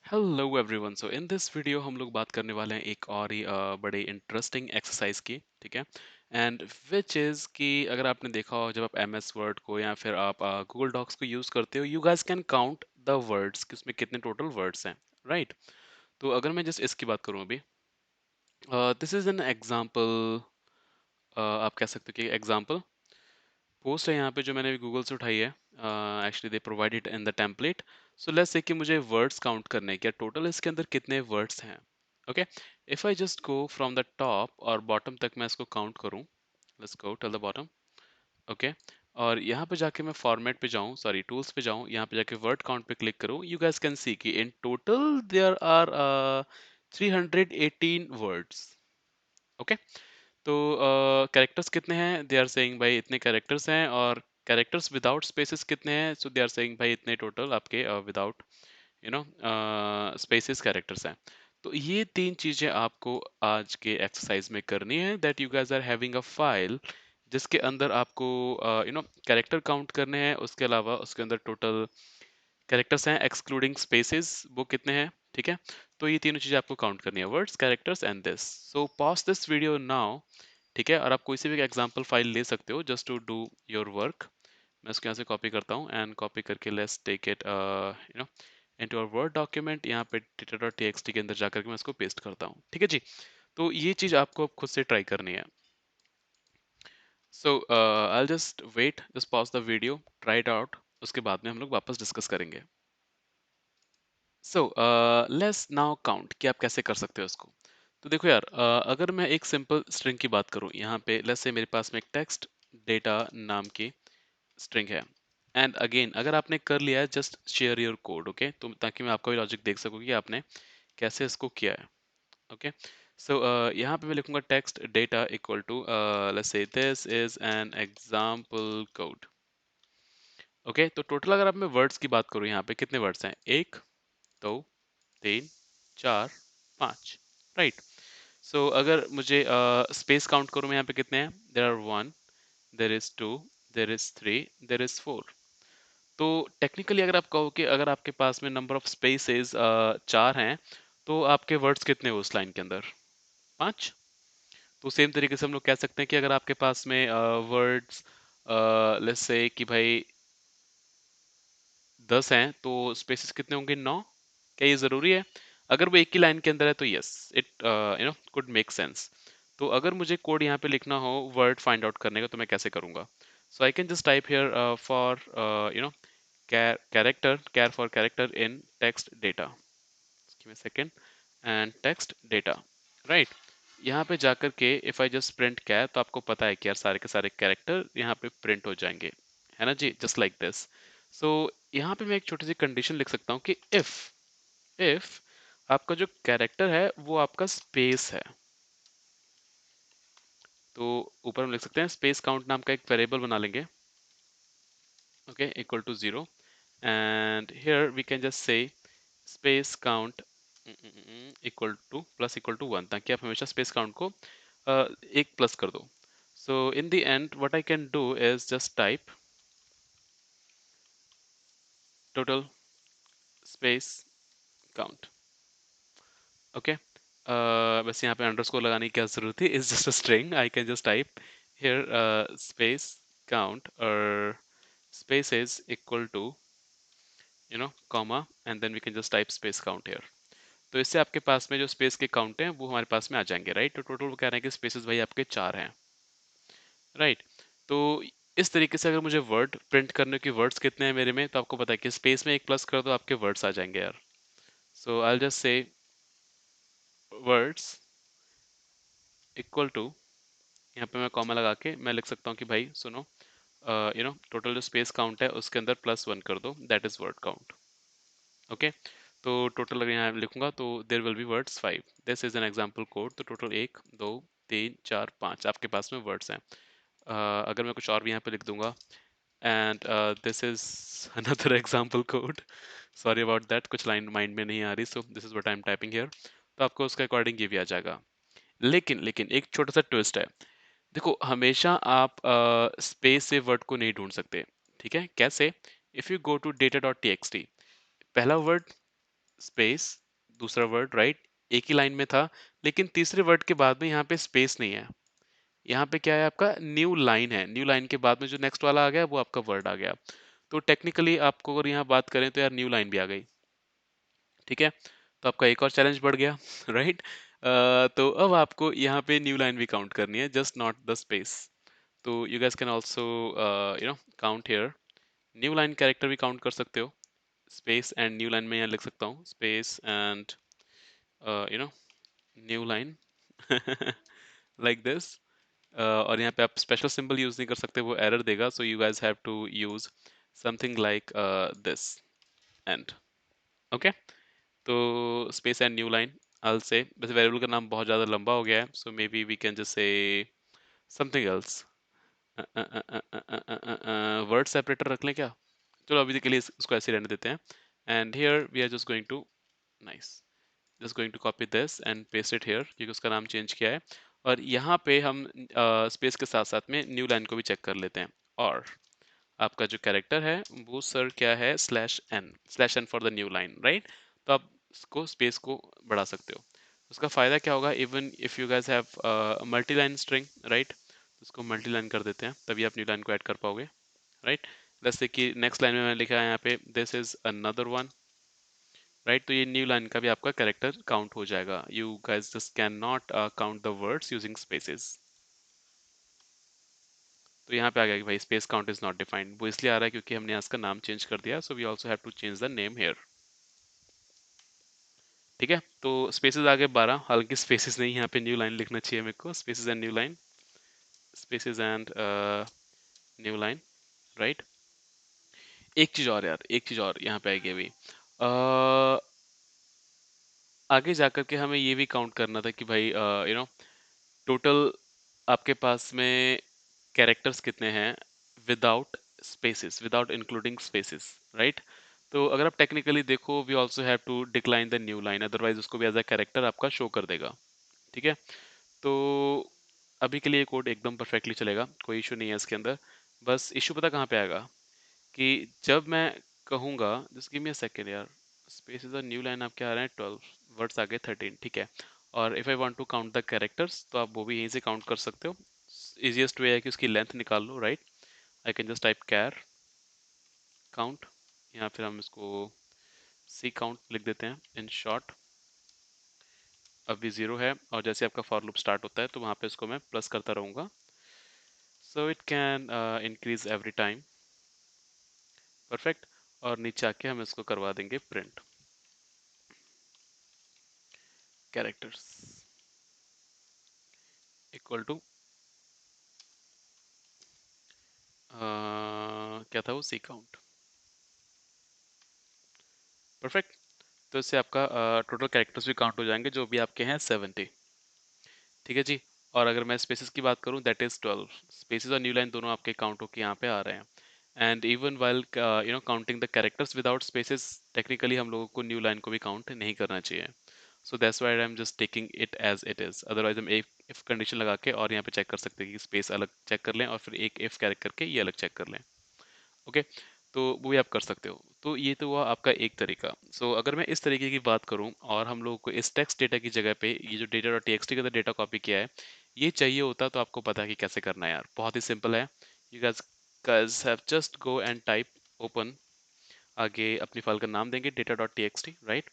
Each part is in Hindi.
Hello everyone. So in this video हम लोग बात करने वाले हैं एक और ही बड़े इंटरेस्टिंग एक्सरसाइज की। ठीक है। एंड विच इज़ कि अगर आपने देखा हो, जब आप एम एस वर्ड को या फिर आप गूगल डॉक्स को यूज़ करते हो, you guys can count the words कि उसमें कितने टोटल वर्ड्स हैं। राइट। तो अगर मैं जस्ट इसकी बात करूँ अभी, दिस इज़ एन एग्जाम्पल। आप कह सकते हो कि एग्जाम्पल पोस्ट है यहाँ पे जो मैंने गूगल से उठाई है। Actually they provided in the template. So let's say कि मुझे वर्ड्स काउंट करने हैं, क्या टोटल इसके अंदर कितने वर्ड्स हैं। Okay. If I just go from the top और बॉटम तक मैं इसको काउंट करूँ, let's go till the bottom. Okay. और यहाँ पे जाके मैं फॉर्मेट पे जाऊँ, सॉरी टूल्स पे जाऊँ, यहाँ पे जाके वर्ड काउंट पे क्लिक करूँ, यू गाइस कैन सी कि in total there are 318 words. Okay. तो कैरेक्टर्स कितने हैं, दे आर सेइंग भाई इतने कैरेक्टर्स हैं। और कैरेक्टर्स विदाउट स्पेसेस कितने हैं, सो दे आर सेइंग भाई इतने टोटल आपके विदाउट स्पेसेस कैरेक्टर्स हैं। तो ये तीन चीजें आपको आज के एक्सरसाइज में करनी है, that you guys are having a file जिसके अंदर आपको कैरेक्टर काउंट करने हैं। उसके अलावा उसके अंदर टोटल कैरेक्टर्स हैं एक्सक्लूडिंग स्पेसेस, वो कितने हैं। ठीक है। तो ये तीनों चीजें आपको काउंट करनी है, words, characters and this. So pause this video now. ठीक है। और आप कोई सी भी एग्जांपल फाइल ले सकते हो just to do your work. मैं इसको यहाँ से कॉपी करता हूँ एंड कॉपी करके let's take it into our word document. यहाँ पे data.txt के अंदर जाकर के मैं इसको पेस्ट करता हूँ। ठीक है जी। तो ये चीज आपको अब खुद से ट्राई करनी है। So I just wait, just pause the video, try it out. उसके बाद में हम लोग वापस डिस्कस करेंगे। सो लेट्स नाउ काउंट कि आप कैसे कर सकते हो इसको। तो देखो यार, अगर मैं एक सिंपल स्ट्रिंग की बात करूं, यहाँ पे लेट्स से मेरे पास में एक टेक्स्ट डेटा नाम की स्ट्रिंग है। एंड अगेन अगर आपने कर लिया है, just share your code. Okay. तो ताकि मैं आपका भी लॉजिक देख सकूं कि आपने कैसे इसको किया है। ओके। सो यहाँ पे मैं लिखूंगा text data equal to, let's say this is an example code. Okay. तो टोटल अगर आप मैं वर्ड्स की बात करूं, यहाँ पे कितने वर्ड्स हैं, एक, दो, तीन, चार, पाँच। राइट। सो अगर मुझे स्पेस काउंट करूं मैं, यहाँ पे कितने हैं, there are one, there is two, there is three, there is four. तो टेक्निकली अगर आप कहो कि अगर आपके पास में नंबर ऑफ स्पेसेस चार हैं, तो आपके वर्ड्स कितने हो उस लाइन के अंदर, पाँच। तो सेम तरीके से हम लोग कह सकते हैं कि अगर आपके पास में वर्ड्स लेट्स से कि भाई 10 हैं, तो स्पेसेस कितने होंगे, 9। क्या ये जरूरी है? अगर वो एक ही लाइन के अंदर है तो yes, it could make sense. तो अगर मुझे कोड यहाँ पे लिखना हो वर्ड फाइंड आउट करने का, तो मैं कैसे करूंगा? So I can just type here for character, char for character in text data, give me second, and text data. Right. यहाँ पे जाकर के if I just print char, तो आपको पता है कि यार सारे के सारे कैरेक्टर यहाँ पे प्रिंट हो जाएंगे, है ना जी, जस्ट लाइक दिस। सो यहाँ पे मैं एक छोटी सी कंडीशन लिख सकता हूँ कि इफ आपका जो कैरेक्टर है वो आपका स्पेस है, तो ऊपर हम लिख सकते हैं स्पेस काउंट नाम का एक वेरिएबल बना लेंगे। Okay, equal to 0, and here we can just say space count equal to plus equal to 1, ताकि आप हमेशा स्पेस काउंट को एक प्लस कर दो। So in the end what I can do is just type total space count. Okay. बस यहाँ पे अंडरस्कोर लगाने की क्या जरूरत थी, is just a string, I can just type here space count और space is equal to comma, and then we can just type space count here। तो इससे आपके पास में जो स्पेस के काउंट हैं वो हमारे पास में आ जाएंगे। राइट। तो टोटल वो कह रहे हैं कि स्पेसेस भाई आपके चार हैं। राइट। तो इस तरीके से अगर मुझे वर्ड प्रिंट करने की, वर्ड्स कितने हैं मेरे में, तो आपको पता है कि स्पेस में एक प्लस कर दो, आपके वर्ड्स आ जाएंगे यार। So I just say words equal to, यहाँ पे मैं कॉमा लगा के मैं लिख सकता हूँ कि भाई सुनो, टोटल जो स्पेस काउंट है उसके अंदर +1 कर दो, that is word count. Okay. तो टोटल अगर यहाँ लिखूंगा तो there will be words 5, this is an example code. तो टोटल 1, 2, 3, 4, 5 आपके पास में वर्ड्स हैं। अगर मैं कुछ और भी यहाँ पे लिख दूंगा, and this is another example code, sorry about that, कुछ लाइन माइंड में नहीं आ रही, so this is what I am typing here. तो आपको उसके अकॉर्डिंग ये भी आ जाएगा। लेकिन लेकिन एक छोटा सा ट्विस्ट है। देखो, हमेशा आप स्पेस से वर्ड को नहीं ढूंढ सकते। ठीक है, कैसे? If you go to data.txt, पहला वर्ड स्पेस, दूसरा वर्ड, राइट? एक ही लाइन में था, लेकिन तीसरे वर्ड के बाद में यहाँ पे स्पेस नहीं है। यहाँ पे क्या है, आपका न्यू लाइन है। न्यू लाइन के बाद में जो नेक्स्ट वाला आ गया वो आपका वर्ड आ गया। तो टेक्निकली आपको अगर यहाँ बात करें तो यार न्यू लाइन भी आ गई। ठीक है, तो आपका एक और चैलेंज बढ़ गया राइट। तो अब आपको यहाँ पे न्यू लाइन भी काउंट करनी है, जस्ट नॉट द स्पेस। तो you gas can also count here. New line character भी काउंट कर सकते हो। स्पेस एंड न्यू लाइन में यहाँ लिख सकता हूँ, space and you know new line like this. और यहाँ पे आप स्पेशल सिंबल यूज नहीं कर सकते, वो एरर देगा। So you guys have to use something like this and okay. तो space and new line I say, वैसे वेरिएबल का नाम बहुत ज़्यादा लंबा हो गया है, so maybe we can just say something else. Word separator रख लें क्या? चलो अभी के लिए इसको ऐसे ही रहने देते हैं। And here we are just going to, nice, just going to copy this and paste it here, क्योंकि उसका नाम चेंज किया है। और यहाँ पे हम स्पेस के साथ साथ में न्यू लाइन को भी चेक कर लेते हैं। और आपका जो कैरेक्टर है वो सर क्या है, slash n for the new line, right? तो आप इसको स्पेस को बढ़ा सकते हो। उसका फ़ायदा क्या होगा, even if you guys have multi line string, right? तो इसको मल्टी लाइन कर देते हैं, तभी आप न्यू लाइन को ऐड कर पाओगे, राइट? जैसे कि नेक्स्ट लाइन में मैंने लिखा है यहाँ पे, this is another one, right? तो ये न्यू लाइन का भी आपका कैरेक्टर काउंट हो जाएगा। You guys just can not count the words using spaces. तो यहाँ पे आ गया कि भाई space count is not defined. वो इसलिए आ रहा है क्योंकि हमने इसका नाम चेंज कर दिया, so we also have to change the name here. ठीक है, तो स्पेसेस आ गए 12, हालांकि स्पेसेस नहीं, यहाँ पे न्यू लाइन लिखना चाहिए मेरे को, spaces and new line, spaces and new line, right? एक चीज और यार, एक चीज और यहाँ पे आएगी अभी। आगे जाकर के हमें ये भी काउंट करना था कि भाई टोटल आपके पास में कैरेक्टर्स कितने हैं without spaces, without including spaces, right? तो अगर आप टेक्निकली देखो, we also have to decline the new line, otherwise उसको भी एज अ कैरेक्टर आपका शो कर देगा। ठीक है, तो अभी के लिए कोड एकदम परफेक्टली चलेगा, कोई इशू नहीं है इसके अंदर। बस इशू पता कहाँ पे आएगा, कि जब मैं कहूँगा, just give me a second यार, space is a new line आपके आ रहे हैं 12, वर्ड्स आ गए 13, ठीक है। और if I want to count the characters, तो आप वो भी यहीं से काउंट कर सकते हो। इजीएस्ट वे है कि उसकी लेंथ निकाल लो, right? I can just type char count, या फिर हम इसको सी काउंट लिख देते हैं इन शॉर्ट। अभी 0 है, और जैसे आपका फॉर लूप स्टार्ट होता है तो वहाँ पे इसको मैं प्लस करता रहूँगा, so it can increase every time. Perfect. और नीचे आके हम इसको करवा देंगे प्रिंट कैरेक्टर्स इक्वल टू क्या था वो, सी काउंट। परफेक्ट। तो इससे आपका टोटल कैरेक्टर्स भी काउंट हो जाएंगे, जो भी आपके हैं 70। ठीक है जी। और अगर मैं स्पेसेस की बात करूं, दैट इज 12। स्पेसेस और न्यू लाइन दोनों आपके काउंट होके यहाँ पे आ रहे हैं। And even while counting the characters without spaces, technically हम लोगों को न्यू लाइन को भी काउंट नहीं करना चाहिए। So that's why I am just taking it as it is. Otherwise हम एक इफ कंडीशन लगा के और यहाँ पे चेक कर सकते हैं कि स्पेस अलग चेक कर लें, और फिर एक इफ कैरेक्टर करके ये अलग चेक कर लें। ओके, तो वो भी आप कर सकते हो। तो ये तो हुआ आपका एक तरीका। सो अगर मैं इस तरीके की बात करूं, और हम लोगों को इस टेक्स्ट डेटा की जगह पे ये जो डेटा डॉट टीएक्सटी के अंदर डेटा कॉपी किया है, ये चाहिए होता, तो आपको पता है कि कैसे करना है यार, बहुत ही सिंपल है। You guys guys have just go and type open, आगे अपनी फाइल का नाम देंगे data dot T right,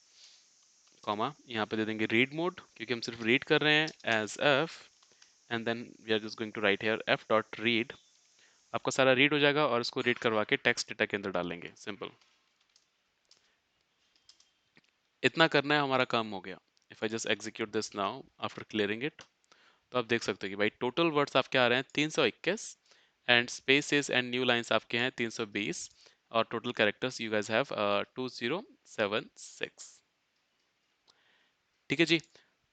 comma यहाँ पे दे देंगे रीड मोड, क्योंकि हम सिर्फ रीड कर रहे हैं as F, and then we are just going to write here F dot read. आपका सारा रीड हो जाएगा, और इसको रीड करवा के टेक्स्ट डेटा के अंदर डालेंगे, सिंपल। इतना करना है, हमारा काम हो गया। If I just execute this now after clearing it, तो आप देख सकते हो कि भाई टोटल वर्ड्स आपके आ रहे हैं 321, and spaces and new lines आपके हैं 320, और total characters you guys have 2076। ठीक है जी।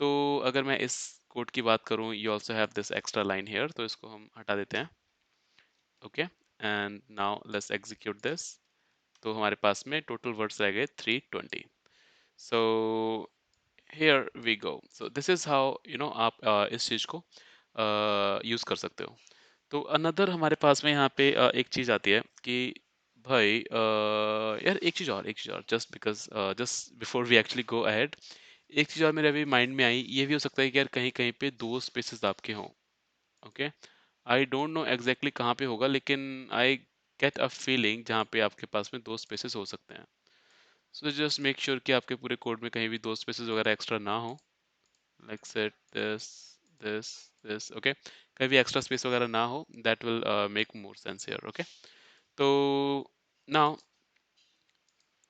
तो अगर मैं इस कोड की बात करूं, you also have this extra line here, तो इसको हम हटा देते हैं। Okay, and now let's execute this. तो हमारे पास में टोटल वर्ड्स रह गए 320। सो here we go, so this is how आप इस चीज को यूज कर सकते हो। तो अनदर हमारे पास में यहाँ पे एक चीज आती है कि भाई यार एक चीज और just because just before we actually go ahead, एक चीज और मेरे अभी माइंड में आई, ये भी हो सकता है कि यार कहीं कहीं पे दो स्पेसेस आपके हों। Okay, I don't know exactly कहाँ पे होगा, लेकिन आई गेट अ फीलिंग जहाँ पे आपके पास में दो स्पेसेस हो सकते हैं। सो जस्ट मेक श्योर कि आपके पूरे कोड में कहीं भी दो स्पेसेस वगैरह एक्स्ट्रा ना हो, like set this this okay, कहीं भी एक्स्ट्रा स्पेस वगैरह ना हो, that will make more sense here. Okay, तो नाउ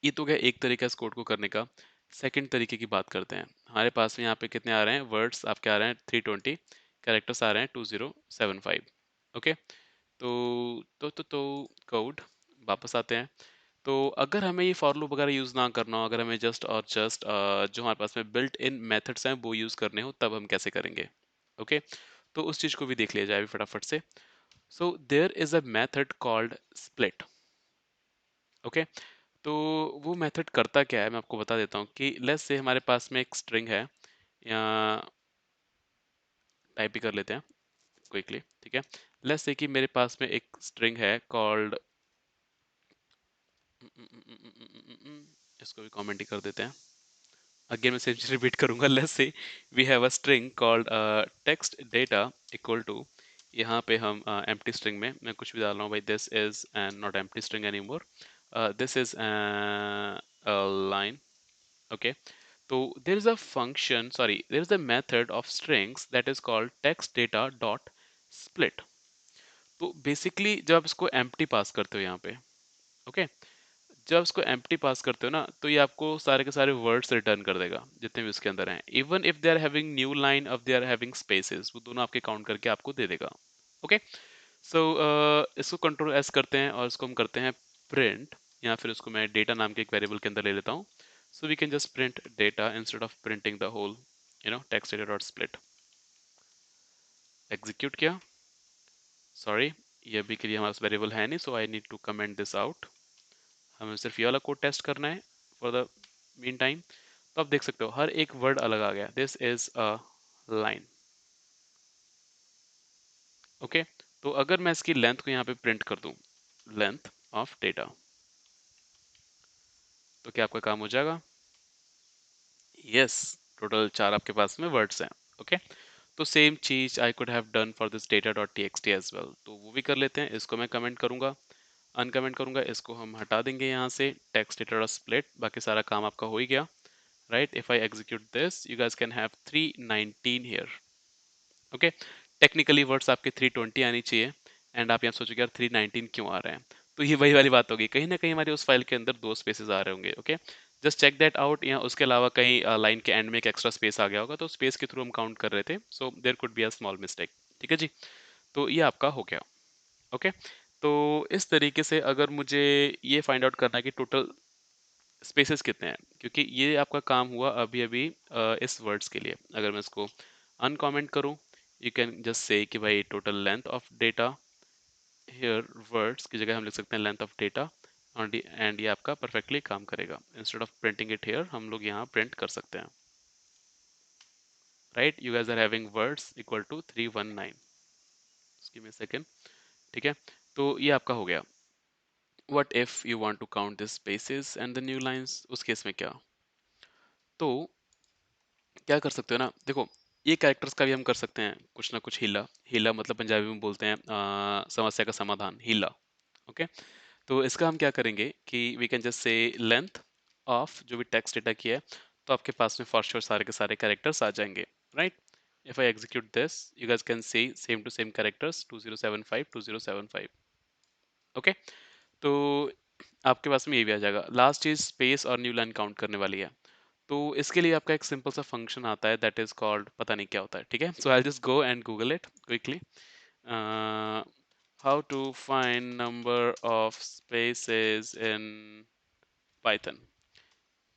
ये तो गया एक तरीका इस कोड को करने का। सेकंड तरीके की बात करते हैं। हमारे पास में यहाँ पे कितने आ रहे हैं वर्ड्स, आपके आ रहे हैं 320, कैरेक्टर्स आ रहे हैं 2075। ओके, तो कोड वापस आते हैं। तो अगर हमें ये फॉर लूप वगैरह यूज ना करना हो, अगर हमें जस्ट और जस्ट जो हमारे पास में बिल्ट इन मेथड्स हैं वो यूज करने हो, तब हम कैसे करेंगे? ओके, तो उस चीज को भी देख लिया जाए अभी फटाफट से। So there is a method called split. Okay, तो वो मेथड करता क्या है, मैं आपको बता देता हूँ कि लेट्स से हमारे पास में एक स्ट्रिंग है, या टाइप ही कर लेते हैं क्विकली, ठीक है। लेट्स से कि मेरे पास में एक स्ट्रिंग है कॉल्ड, इसको भी कमेंट ही कर देते हैं। अगेन मैं सेम चीज रिपीट करूंगा। Let's say we have a string called text data equal to, यहाँ पे हम एम्प्टी स्ट्रिंग में मैं कुछ भी डाल रहा हूँ भाई, this is and not empty string any more, this is line. Okay, so there is a function, sorry, there is a method of strings that is called text data dot split। तो बेसिकली जब आप इसको एम्प्टी पास करते हो यहाँ पे, ओके, जब इसको एम्प्टी पास करते हो ना, तो ये आपको सारे के सारे वर्ड्स रिटर्न कर देगा जितने भी उसके अंदर हैं, even if they are having new line, of they are having spaces, वो दोनों आपके काउंट करके आपको दे देगा। ओके, सो इसको कंट्रोल एस करते हैं और इसको हम करते हैं प्रिंट, या फिर उसको मैं डेटा नाम के एक वेरिएबल के अंदर ले लेता हूँ। So we can just print data instead of printing the whole text data dot split. Execute किया, सॉरी, ये अभी के लिए हमारे पास वेरिएबल है नहीं, so I need to comment this out. हमें सिर्फ ये वाला कोड टेस्ट करना है फॉर द मीन टाइम। तो आप देख सकते हो हर एक वर्ड अलग आ गया, this is a line. Okay, तो अगर मैं इसकी लेंथ को यहाँ पे प्रिंट कर दूं, लेंथ ऑफ डेटा, तो क्या आपका काम हो जाएगा? यस, टोटल 4 आपके पास में वर्ड्स हैं। ओके, तो सेम चीज I could have done for this data dot T X T as well, तो वो भी कर लेते हैं। इसको मैं कमेंट करूंगा, अनकमेंट करूंगा, इसको हम हटा देंगे यहाँ से, टेक्स्ट डेटा डॉट स्प्लिट, बाकी सारा काम आपका हो ही गया। Right, if I execute this you guys can have 319 here. Okay, technically words आपके 320 आनी चाहिए, एंड आप यहाँ सोचोगे यार 319 क्यों आ रहे हैं? तो ये वही वाली बात होगी, कहीं ना कहीं हमारी उस फाइल के अंदर दो स्पेसेस आ रहे होंगे। Okay, just check that out, या उसके अलावा कहीं लाइन के एंड में एक एक्स्ट्रा स्पेस आ गया होगा, तो स्पेस के थ्रू हम काउंट कर रहे थे, so there could be a small mistake. ठीक है जी, तो ये आपका हो गया। ओके, तो इस तरीके से अगर मुझे ये फाइंड आउट करना है कि टोटल स्पेसेस कितने हैं, क्योंकि ये आपका काम हुआ अभी अभी इस वर्ड्स के लिए, अगर मैं इसको अनकमेंट करूं, यू कैन जस्ट से कि भाई total length of data, here words की जगह हम लिख सकते हैं लेंथ ऑफ डेटा, एंड ये आपका परफेक्टली काम करेगा। Instead of printing it here, हम लोग यहाँ प्रिंट कर सकते हैं। Right, you guys are having words equal to 319। Give me a second, ठीक है, तो ये आपका हो गया। What if you want to count this spaces and the new lines, उस केस में क्या? तो क्या कर सकते हो ना, देखो, ये कैरेक्टर्स का भी हम कर सकते हैं कुछ ना कुछ हीला। हीला मतलब पंजाबी में बोलते हैं समस्या का समाधान, हीला। ओके, तो इसका हम क्या करेंगे कि we can just say length of जो भी टेक्स्ट डेटा की है, तो आपके पास में फॉर श्योर सारे के सारे कैरेक्टर्स आ जाएंगे। Right, if I execute this you guys can see same to same characters 2075 2075। Okay, तो आपके पास में ये भी आ जाएगा। लास्ट चीज स्पेस और न्यू लाइन काउंट करने वाली है, तो इसके लिए आपका एक सिंपल सा फंक्शन आता है, दैट इज कॉल्ड, पता नहीं क्या होता है, ठीक है। So I just go and google it quickly, how to find number of spaces in Python.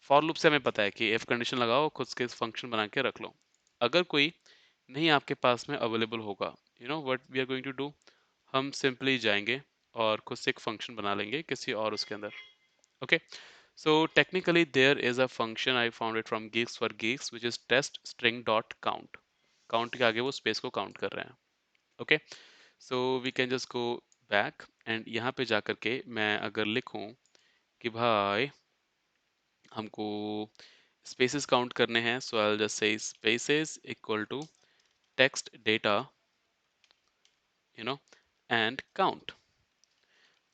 For loop से हमें पता है कि इफ कंडीशन लगाओ, खुद के फंक्शन बना के रख लो। अगर कोई नहीं आपके पास में अवेलेबल होगा, you know what we are going to do, हम सिंपली जाएंगे और खुद से एक फंक्शन बना लेंगे किसी और उसके अंदर। Okay, so technically there is a function I found it from Geeks for Geeks which is test string dot count। count के आगे वो स्पेस को काउंट कर रहे हैं। Okay, so we can just go back and यहाँ पे जा करके मैं अगर लिखूं कि भाई हमको स्पेसेस काउंट करने हैं, so I will just say spaces equal to text data you know and count.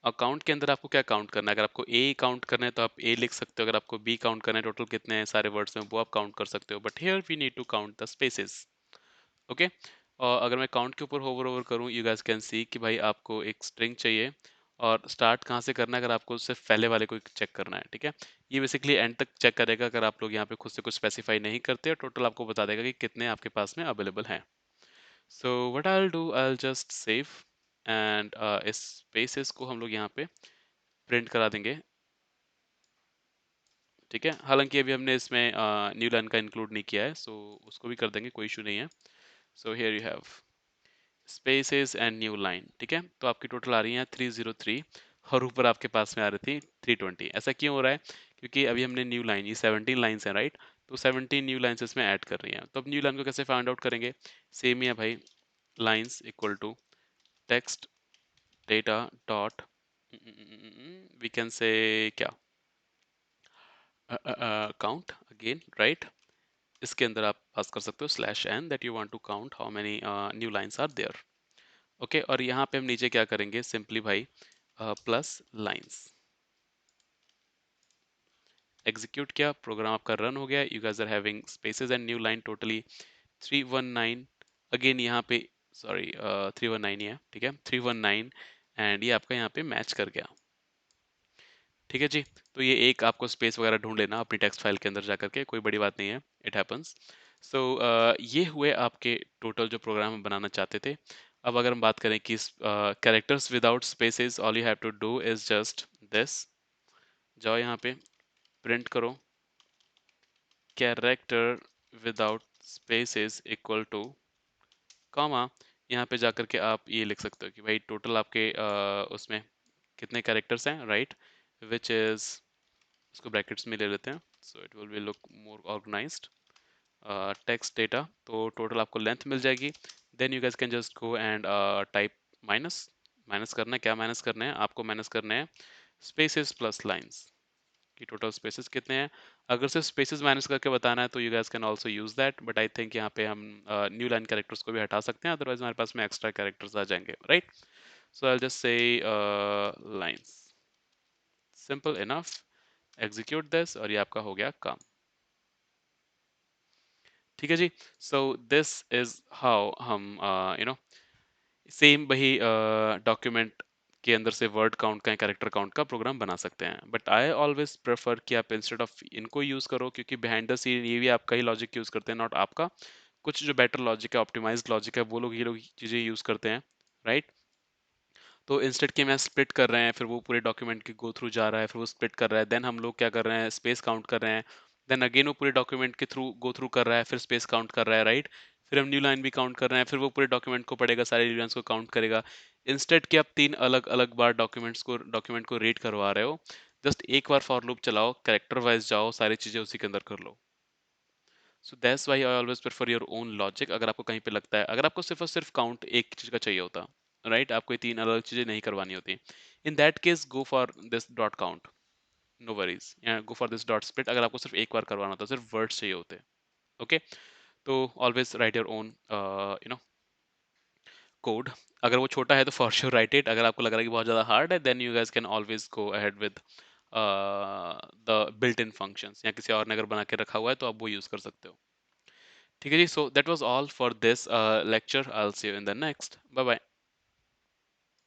और काउंट के अंदर आपको क्या काउंट करना है? अगर आपको ए काउंट करना है तो आप ए लिख सकते हो, अगर आपको बी काउंट करना है टोटल कितने हैं सारे वर्ड्स में वो आप काउंट कर सकते हो, but here we need to count the spaces. Okay, और अगर मैं काउंट के ऊपर होवर ओवर करूं, यू गाइस कैन सी कि भाई आपको एक स्ट्रिंग चाहिए और स्टार्ट कहाँ से करना है, अगर आपको सिर्फ पहले वाले को चेक करना है, ठीक है। ये बेसिकली एंड तक चेक करेगा अगर आप लोग यहाँ पे खुद से कुछ स्पेसिफाई नहीं करते, और टोटल आपको बता देगा कि कितने आपके पास में अवेलेबल हैं। So what I will do, I will just save and इस स्पेसेस को हम लोग यहाँ पे प्रिंट करा देंगे, ठीक है। हालांकि अभी हमने इसमें न्यू लाइन का इंक्लूड नहीं किया है, सो उसको भी कर देंगे, कोई इशू नहीं है। So here you have spaces and new line, ठीक है। तो आपकी टोटल आ रही है 303 और ऊपर आपके पास में आ रही थी 320। ऐसा क्यों हो रहा है? क्योंकि अभी हमने न्यू लाइन, ये 17 लाइन्स हैं राइट, तो 17 न्यू लाइन्स इसमें ऐड कर रही हैं। तो अब न्यू लाइन को कैसे फाइंड आउट करेंगे? सेम ही है भाई, lines equal to text data dot we can say क्या काउंट अगेन राइट। इसके अंदर आप पास कर सकते हो slash n that you want to count how many new lines are there. Okay, और यहाँ पे हम नीचे क्या करेंगे, सिंपली भाई प्लस लाइन्स। एग्जीक्यूट किया, प्रोग्राम आपका रन हो गया। You guys are having spaces and new line totally 319। Again यहाँ पे सॉरी 319 ही है, ठीक है 319, एंड ये आपका यहाँ पे मैच कर गया, ठीक है जी। तो ये एक आपको स्पेस वगैरह ढूंढ लेना अपनी टेक्स्ट फाइल के अंदर जा करके, कोई बड़ी बात नहीं है, इट हैपन्स। सो ये हुए आपके टोटल जो प्रोग्राम हम बनाना चाहते थे। अब अगर हम बात करें कि characters without spaces, all you have to do is just this, जाओ यहाँ पे प्रिंट करो character without spaces equal to comma. यहाँ पे जाकर के आप ये लिख सकते हो कि भाई टोटल आपके उसमें कितने कैरेक्टर्स हैं राइट, विच इज, इसको ब्रैकेट्स में ले लेते हैं, so it will be look more organized. Text data, तो टोटल आपको लेंथ मिल जाएगी। Then you guys can just go and type minus. Minus करना है, क्या माइनस करना है आपको? माइनस करने हैं स्पेसेस प्लस लाइंस की टोटल स्पेसेस कितने हैं। अगर सिर्फ स्पेसेस माइनस करके बताना है तो you guys can also use that, but I think यहाँ पे हम न्यू लाइन कैरेक्टर्स को भी हटा सकते हैं, अदरवाइज हमारे पास में एक्स्ट्रा कैरेक्टर्स आ जाएंगे राइट। सो आई जस्ट से lines, simple enough, execute this, और ये आपका हो गया काम, ठीक है जी। सो दिस इज हाउ हम यू नो सेम वही डॉक्यूमेंट के अंदर से वर्ड काउंट का, कैरेक्टर काउंट का प्रोग्राम बना सकते हैं। बट आई ऑलवेज प्रेफर कि आप इंस्टेड ऑफ इनको यूज करो, क्योंकि बिहाइंड द सीन ये भी आपका ही लॉजिक यूज करते हैं, नॉट आपका। कुछ जो बेटर लॉजिक है, ऑप्टिमाइज्ड लॉजिक है, वो लोग ये लोग चीजें यूज करते हैं राइट। तो इंस्टेड के मैं स्प्लिट कर रहे हैं, फिर वो पूरे डॉक्यूमेंट के गो थ्रू जा रहा है, फिर वो स्प्लिट कर रहा है, देन हम लोग क्या कर रहे हैं, स्पेस काउंट कर रहे हैं, देन अगेन वो पूरे डॉक्यूमेंट के थ्रू गो थ्रू कर रहा है, फिर स्पेस काउंट कर रहा है राइट। फिर हम न्यू लाइन भी काउंट कर रहे हैं, फिर वो पूरे डॉक्यूमेंट को पढ़ेगा, सारे न्यू लाइन्स को काउंट करेगा। इंस्टेड कि आप तीन अलग अलग बार डॉक्यूमेंट को रीड करवा रहे हो, जस्ट एक बार फॉर लूप चलाओ, कैरेक्टर वाइज जाओ, सारी चीजें उसी के अंदर कर लो। So that's why I always prefer your own logic. अगर आपको कहीं पे लगता है, अगर आपको सिर्फ और सिर्फ काउंट एक चीज का चाहिए होता राइट, आपको ये तीन अलग चीजें नहीं करवानी होती, in that case go for this dot count, no worries, या go for this dot split अगर आपको सिर्फ एक बार करवाना होता, सिर्फ वर्ड्स चाहिए होते, ओके। तो always right your own code. अगर वो छोटा है तो फॉर श्योर राइट इट, अगर आपको लग रहा है कि बहुत ज़्यादा हार्ड है, then you guys can always go ahead with the built in functions, या किसी और ने अगर बना के रखा हुआ है तो आप वो यूज़ कर सकते हो, ठीक है जी। So that was all for this lecture, I will see you in the next, bye bye.